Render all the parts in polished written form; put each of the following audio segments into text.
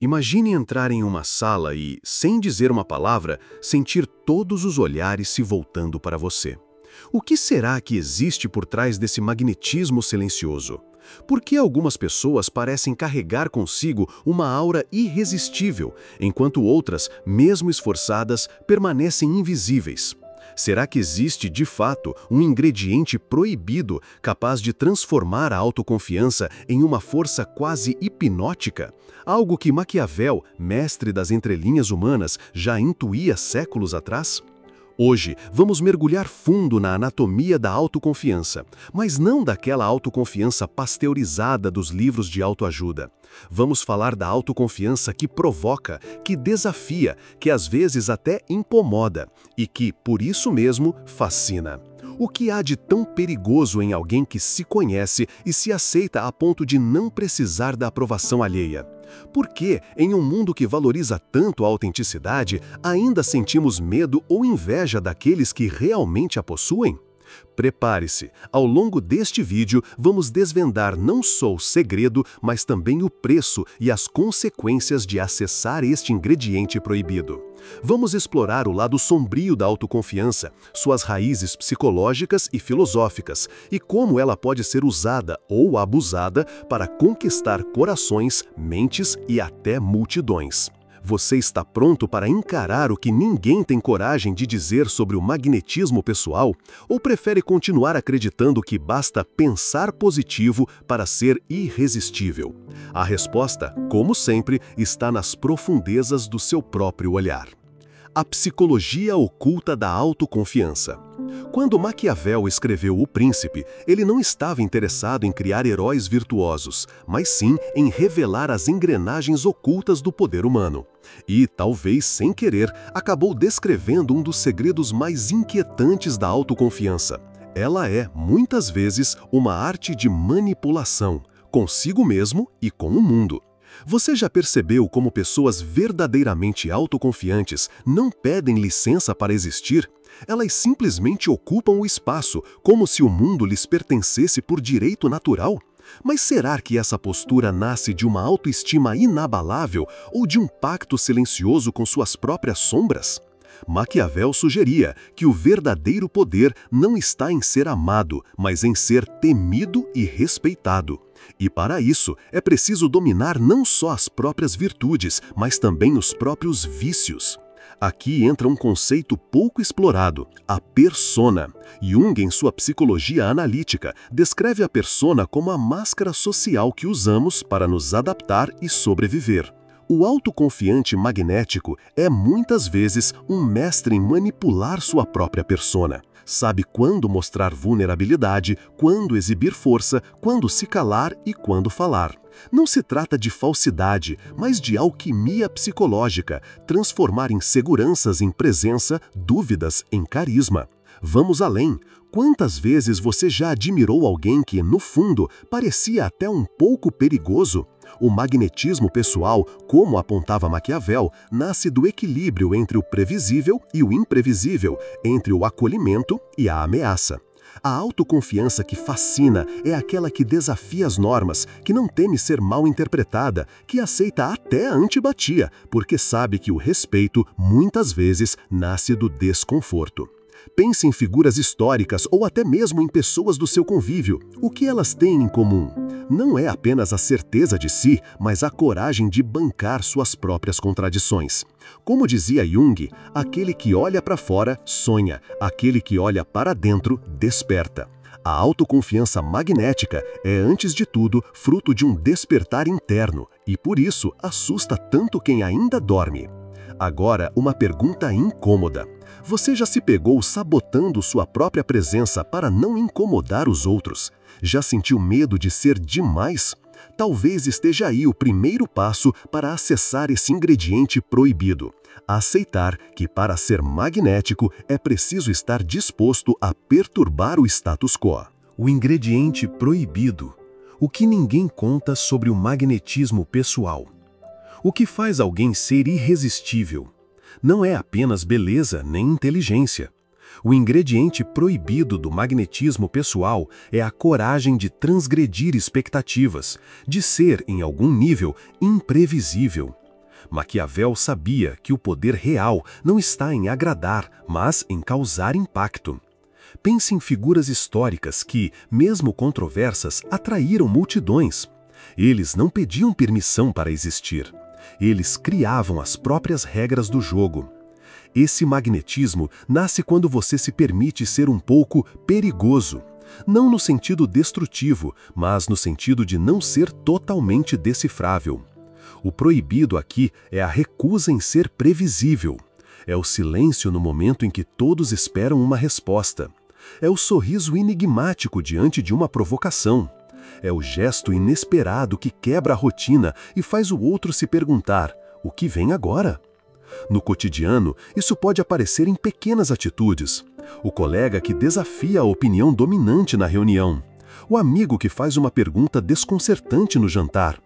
Imagine entrar em uma sala e, sem dizer uma palavra, sentir todos os olhares se voltando para você. O que será que existe por trás desse magnetismo silencioso? Por que algumas pessoas parecem carregar consigo uma aura irresistível, enquanto outras, mesmo esforçadas, permanecem invisíveis? Será que existe, de fato, um ingrediente proibido capaz de transformar a autoconfiança em uma força quase hipnótica? Algo que Maquiavel, mestre das entrelinhas humanas, já intuía séculos atrás? Hoje, vamos mergulhar fundo na anatomia da autoconfiança, mas não daquela autoconfiança pasteurizada dos livros de autoajuda. Vamos falar da autoconfiança que provoca, que desafia, que às vezes até incomoda e que, por isso mesmo, fascina. O que há de tão perigoso em alguém que se conhece e se aceita a ponto de não precisar da aprovação alheia? Por que, em um mundo que valoriza tanto a autenticidade, ainda sentimos medo ou inveja daqueles que realmente a possuem? Prepare-se, ao longo deste vídeo vamos desvendar não só o segredo, mas também o preço e as consequências de acessar este ingrediente proibido. Vamos explorar o lado sombrio da autoconfiança, suas raízes psicológicas e filosóficas, e como ela pode ser usada ou abusada para conquistar corações, mentes e até multidões. Você está pronto para encarar o que ninguém tem coragem de dizer sobre o magnetismo pessoal? Ou prefere continuar acreditando que basta pensar positivo para ser irresistível? A resposta, como sempre, está nas profundezas do seu próprio olhar. A psicologia oculta da autoconfiança. Quando Maquiavel escreveu O Príncipe, ele não estava interessado em criar heróis virtuosos, mas sim em revelar as engrenagens ocultas do poder humano. E, talvez sem querer, acabou descrevendo um dos segredos mais inquietantes da autoconfiança. Ela é, muitas vezes, uma arte de manipulação, consigo mesmo e com o mundo. Você já percebeu como pessoas verdadeiramente autoconfiantes não pedem licença para existir? Elas simplesmente ocupam o espaço, como se o mundo lhes pertencesse por direito natural? Mas será que essa postura nasce de uma autoestima inabalável ou de um pacto silencioso com suas próprias sombras? Maquiavel sugeria que o verdadeiro poder não está em ser amado, mas em ser temido e respeitado. E para isso, é preciso dominar não só as próprias virtudes, mas também os próprios vícios. Aqui entra um conceito pouco explorado, a persona. Jung, em sua psicologia analítica, descreve a persona como a máscara social que usamos para nos adaptar e sobreviver. O autoconfiante magnético é muitas vezes um mestre em manipular sua própria persona. Sabe quando mostrar vulnerabilidade, quando exibir força, quando se calar e quando falar. Não se trata de falsidade, mas de alquimia psicológica, transformar inseguranças em presença, dúvidas em carisma. Vamos além. Quantas vezes você já admirou alguém que, no fundo, parecia até um pouco perigoso? O magnetismo pessoal, como apontava Maquiavel, nasce do equilíbrio entre o previsível e o imprevisível, entre o acolhimento e a ameaça. A autoconfiança que fascina é aquela que desafia as normas, que não teme ser mal interpretada, que aceita até a antipatia, porque sabe que o respeito, muitas vezes, nasce do desconforto. Pense em figuras históricas ou até mesmo em pessoas do seu convívio. O que elas têm em comum? Não é apenas a certeza de si, mas a coragem de bancar suas próprias contradições. Como dizia Jung, aquele que olha para fora sonha, aquele que olha para dentro desperta. A autoconfiança magnética é, antes de tudo, fruto de um despertar interno e, por isso, assusta tanto quem ainda dorme. Agora, uma pergunta incômoda. Você já se pegou sabotando sua própria presença para não incomodar os outros? Já sentiu medo de ser demais? Talvez esteja aí o primeiro passo para acessar esse ingrediente proibido. Aceitar que para ser magnético é preciso estar disposto a perturbar o status quo. O ingrediente proibido. O que ninguém conta sobre o magnetismo pessoal. O que faz alguém ser irresistível? Não é apenas beleza nem inteligência. O ingrediente proibido do magnetismo pessoal é a coragem de transgredir expectativas, de ser, em algum nível, imprevisível. Maquiavel sabia que o poder real não está em agradar, mas em causar impacto. Pense em figuras históricas que, mesmo controversas, atraíram multidões. Eles não pediam permissão para existir. Eles criavam as próprias regras do jogo. Esse magnetismo nasce quando você se permite ser um pouco perigoso. Não no sentido destrutivo, mas no sentido de não ser totalmente decifrável. O proibido aqui é a recusa em ser previsível. É o silêncio no momento em que todos esperam uma resposta. É o sorriso enigmático diante de uma provocação. É o gesto inesperado que quebra a rotina e faz o outro se perguntar: o que vem agora? No cotidiano, isso pode aparecer em pequenas atitudes. O colega que desafia a opinião dominante na reunião. O amigo que faz uma pergunta desconcertante no jantar.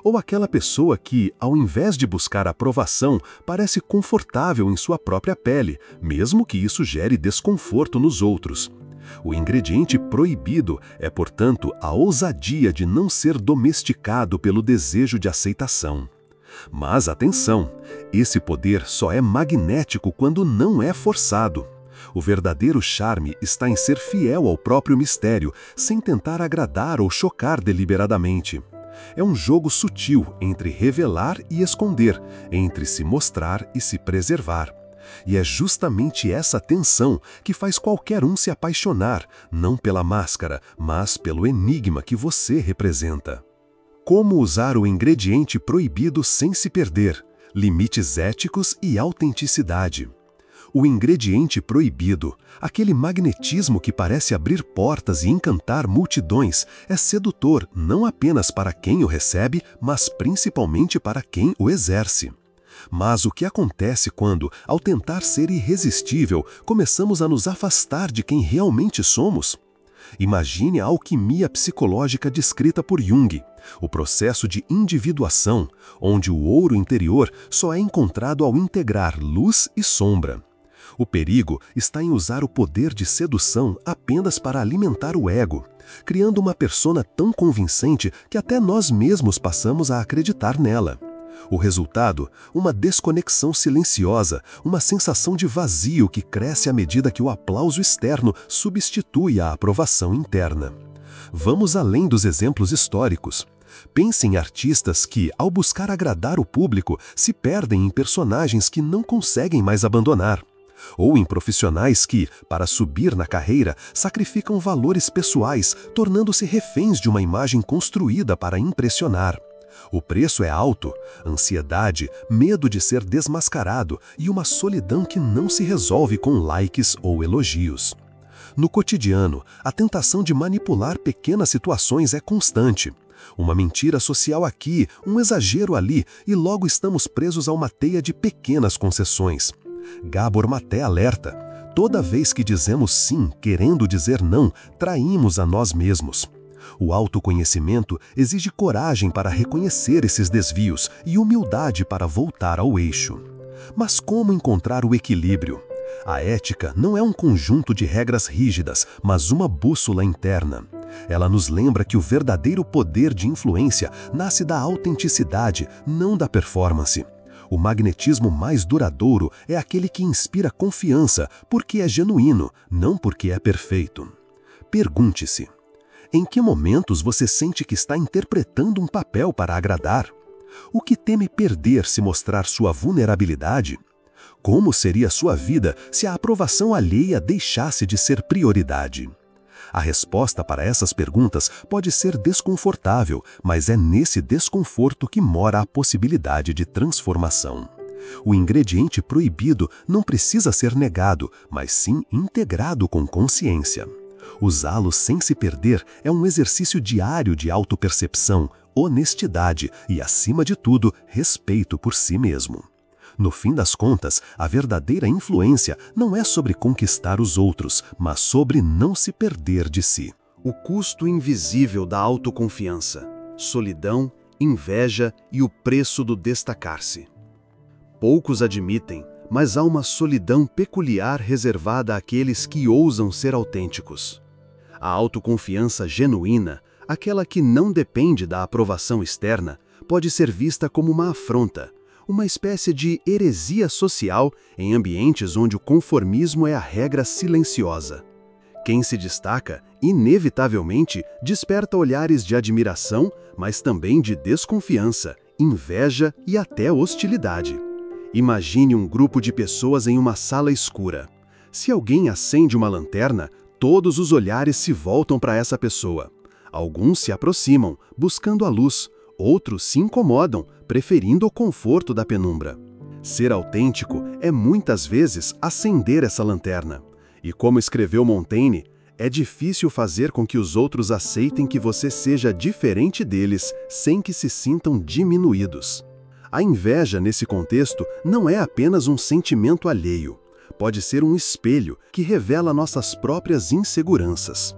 Ou aquela pessoa que, ao invés de buscar aprovação, parece confortável em sua própria pele, mesmo que isso gere desconforto nos outros. O ingrediente proibido é, portanto, a ousadia de não ser domesticado pelo desejo de aceitação. Mas atenção, esse poder só é magnético quando não é forçado. O verdadeiro charme está em ser fiel ao próprio mistério, sem tentar agradar ou chocar deliberadamente. É um jogo sutil entre revelar e esconder, entre se mostrar e se preservar. E é justamente essa tensão que faz qualquer um se apaixonar, não pela máscara, mas pelo enigma que você representa. Como usar o ingrediente proibido sem se perder? Limites éticos e autenticidade. O ingrediente proibido, aquele magnetismo que parece abrir portas e encantar multidões, é sedutor não apenas para quem o recebe, mas principalmente para quem o exerce. Mas o que acontece quando, ao tentar ser irresistível, começamos a nos afastar de quem realmente somos? Imagine a alquimia psicológica descrita por Jung, o processo de individuação, onde o ouro interior só é encontrado ao integrar luz e sombra. O perigo está em usar o poder de sedução apenas para alimentar o ego, criando uma persona tão convincente que até nós mesmos passamos a acreditar nela. O resultado? Uma desconexão silenciosa, uma sensação de vazio que cresce à medida que o aplauso externo substitui a aprovação interna. Vamos além dos exemplos históricos. Pense em artistas que, ao buscar agradar o público, se perdem em personagens que não conseguem mais abandonar. Ou em profissionais que, para subir na carreira, sacrificam valores pessoais, tornando-se reféns de uma imagem construída para impressionar. O preço é alto, ansiedade, medo de ser desmascarado e uma solidão que não se resolve com likes ou elogios. No cotidiano, a tentação de manipular pequenas situações é constante. Uma mentira social aqui, um exagero ali, e logo estamos presos a uma teia de pequenas concessões. Gabor Maté alerta: toda vez que dizemos sim querendo dizer não, traímos a nós mesmos. O autoconhecimento exige coragem para reconhecer esses desvios e humildade para voltar ao eixo. Mas como encontrar o equilíbrio? A ética não é um conjunto de regras rígidas, mas uma bússola interna. Ela nos lembra que o verdadeiro poder de influência nasce da autenticidade, não da performance. O magnetismo mais duradouro é aquele que inspira confiança, porque é genuíno, não porque é perfeito. Pergunte-se: em que momentos você sente que está interpretando um papel para agradar? O que teme perder se mostrar sua vulnerabilidade? Como seria sua vida se a aprovação alheia deixasse de ser prioridade? A resposta para essas perguntas pode ser desconfortável, mas é nesse desconforto que mora a possibilidade de transformação. O ingrediente proibido não precisa ser negado, mas sim integrado com consciência. Usá-lo sem se perder é um exercício diário de autopercepção, honestidade e, acima de tudo, respeito por si mesmo. No fim das contas, a verdadeira influência não é sobre conquistar os outros, mas sobre não se perder de si. O custo invisível da autoconfiança, solidão, inveja e o preço do destacar-se. Poucos admitem, mas há uma solidão peculiar reservada àqueles que ousam ser autênticos. A autoconfiança genuína, aquela que não depende da aprovação externa, pode ser vista como uma afronta, uma espécie de heresia social em ambientes onde o conformismo é a regra silenciosa. Quem se destaca, inevitavelmente, desperta olhares de admiração, mas também de desconfiança, inveja e até hostilidade. Imagine um grupo de pessoas em uma sala escura. Se alguém acende uma lanterna, todos os olhares se voltam para essa pessoa. Alguns se aproximam, buscando a luz, outros se incomodam, preferindo o conforto da penumbra. Ser autêntico é muitas vezes acender essa lanterna. E como escreveu Montaigne, é difícil fazer com que os outros aceitem que você seja diferente deles sem que se sintam diminuídos. A inveja, nesse contexto, não é apenas um sentimento alheio. Pode ser um espelho que revela nossas próprias inseguranças.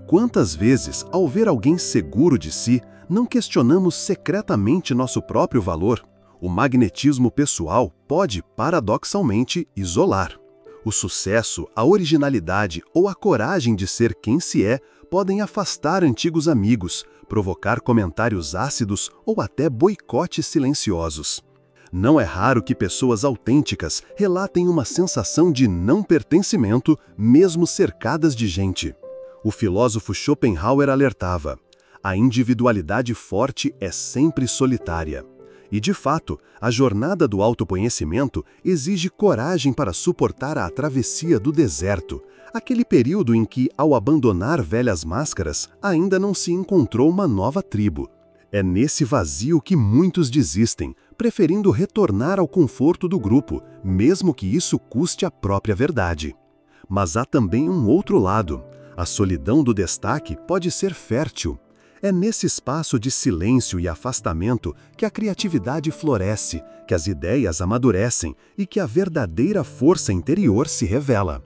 Quantas vezes, ao ver alguém seguro de si, não questionamos secretamente nosso próprio valor? O magnetismo pessoal pode, paradoxalmente, isolar. O sucesso, a originalidade ou a coragem de ser quem se é podem afastar antigos amigos, provocar comentários ácidos ou até boicotes silenciosos. Não é raro que pessoas autênticas relatem uma sensação de não pertencimento, mesmo cercadas de gente. O filósofo Schopenhauer alertava: a individualidade forte é sempre solitária. E, de fato, a jornada do autoconhecimento exige coragem para suportar a travessia do deserto, aquele período em que, ao abandonar velhas máscaras, ainda não se encontrou uma nova tribo. É nesse vazio que muitos desistem, preferindo retornar ao conforto do grupo, mesmo que isso custe a própria verdade. Mas há também um outro lado. A solidão do destaque pode ser fértil. É nesse espaço de silêncio e afastamento que a criatividade floresce, que as ideias amadurecem e que a verdadeira força interior se revela.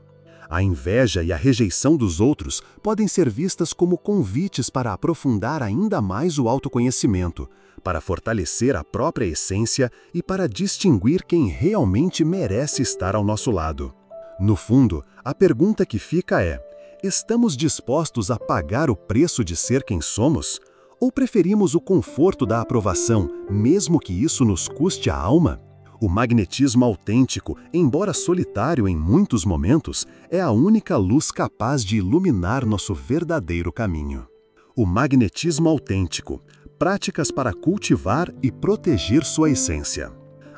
A inveja e a rejeição dos outros podem ser vistas como convites para aprofundar ainda mais o autoconhecimento, para fortalecer a própria essência e para distinguir quem realmente merece estar ao nosso lado. No fundo, a pergunta que fica é: estamos dispostos a pagar o preço de ser quem somos? Ou preferimos o conforto da aprovação, mesmo que isso nos custe a alma? O magnetismo autêntico, embora solitário em muitos momentos, é a única luz capaz de iluminar nosso verdadeiro caminho. O magnetismo autêntico, práticas para cultivar e proteger sua essência.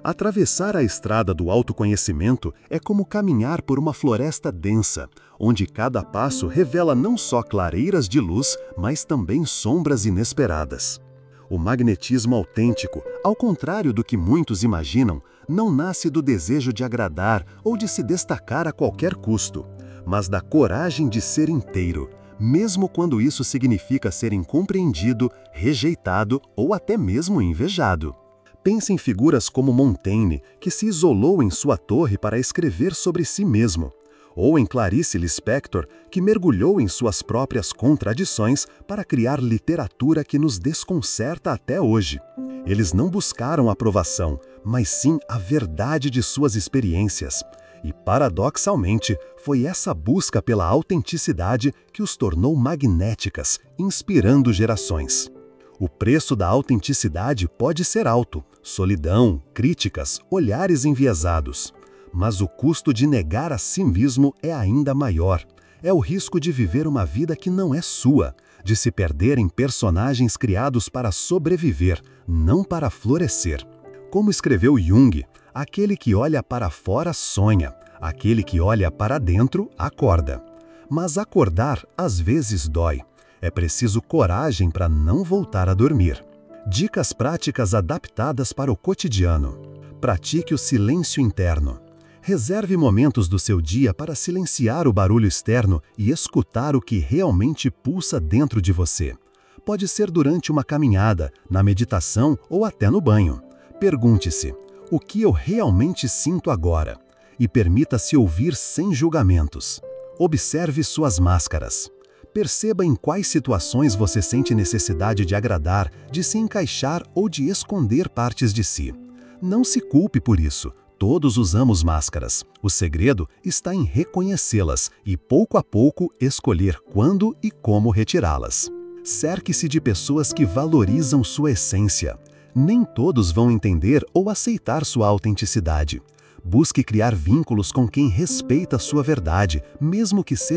Atravessar a estrada do autoconhecimento é como caminhar por uma floresta densa, onde cada passo revela não só clareiras de luz, mas também sombras inesperadas. O magnetismo autêntico, ao contrário do que muitos imaginam, não nasce do desejo de agradar ou de se destacar a qualquer custo, mas da coragem de ser inteiro, mesmo quando isso significa ser incompreendido, rejeitado ou até mesmo invejado. Pense em figuras como Montaigne, que se isolou em sua torre para escrever sobre si mesmo, ou em Clarice Lispector, que mergulhou em suas próprias contradições para criar literatura que nos desconcerta até hoje. Eles não buscaram aprovação, mas sim a verdade de suas experiências. E, paradoxalmente, foi essa busca pela autenticidade que os tornou magnéticas, inspirando gerações. O preço da autenticidade pode ser alto: solidão, críticas, olhares enviesados. Mas o custo de negar a si mesmo é ainda maior. É o risco de viver uma vida que não é sua, de se perder em personagens criados para sobreviver, não para florescer. Como escreveu Jung, aquele que olha para fora sonha, aquele que olha para dentro acorda. Mas acordar às vezes dói. É preciso coragem para não voltar a dormir. Dicas práticas adaptadas para o cotidiano. Pratique o silêncio interno. Reserve momentos do seu dia para silenciar o barulho externo e escutar o que realmente pulsa dentro de você. Pode ser durante uma caminhada, na meditação ou até no banho. Pergunte-se: o que eu realmente sinto agora? E permita-se ouvir sem julgamentos. Observe suas máscaras. Perceba em quais situações você sente necessidade de agradar, de se encaixar ou de esconder partes de si. Não se culpe por isso. Todos usamos máscaras. O segredo está em reconhecê-las e, pouco a pouco, escolher quando e como retirá-las. Cerque-se de pessoas que valorizam sua essência. Nem todos vão entender ou aceitar sua autenticidade. Busque criar vínculos com quem respeita sua verdade, mesmo que seja